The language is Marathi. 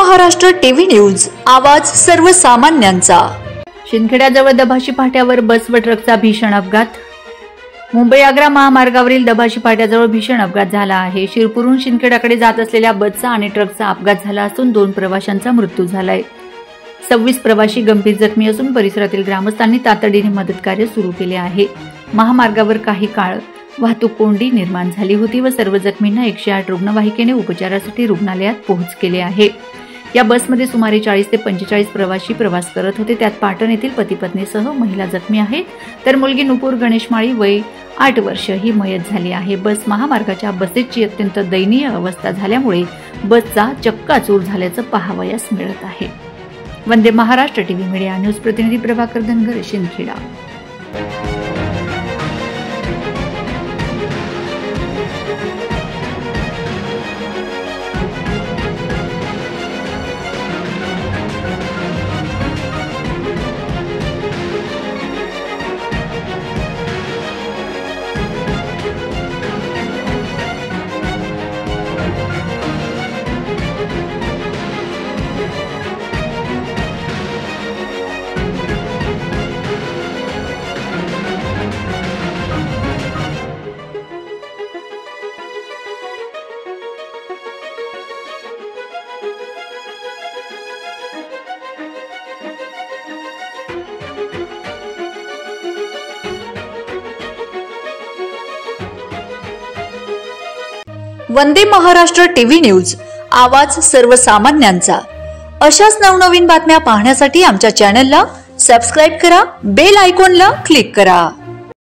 महाराष्ट्र टीव्ही न्यूज, आवाज सर्वसामान्यांचा। शिंदखेड्याजवळ दभाशी फाट्यावर बस व ट्रकचा भीषण अपघात। मुंबई आग्रा महामार्गावरील दभाशी फाट्याजवळ भीषण अपघात झाला आहे। शिरपूरहून शिंदखेड्याकडे जात असलेल्या बसचा आणि ट्रकचा अपघात झाला असून 2 प्रवाशांचा मृत्यू झालाय। 26 प्रवासी गंभीर जखमी असून परिसरातील ग्रामस्थांनी तातडीने मदत कार्य सुरू केले आहे। महामार्गावर काही काळ वाहतूक कोंडी निर्माण झाली होती व सर्व जखमींना 108 रुग्णवाहिकेने उपचारासाठी रुग्णालयात पोहोच केले आहे। या बसमध्ये सुमारे 40 ते 45 प्रवासी प्रवास करत होते। त्यात पाटण येथील पती पत्नीसह महिला जखमी आहेत, तर मुलगी नुपूर गणेश माळी वय 8 वर्ष ही मयत झाली आहे। बस महामार्गाच्या बसेसची अत्यंत दयनीय अवस्था झाल्यामुळे बसचा चक्काचूर झाल्याचं पाहावयास मिळत आहे। Vande Maharashtra TV media news प्रतिनिधी प्रभाकर धनगर, शिंदखेडा। वंदे महाराष्ट्र टीव्ही न्यूज, आवाज सर्वसामान्यांचा। अशाच नवनवीन बातम्या पाहण्यासाठी आमच्या चॅनलला सबस्क्राइब करा, बेल आयकॉनला क्लिक करा।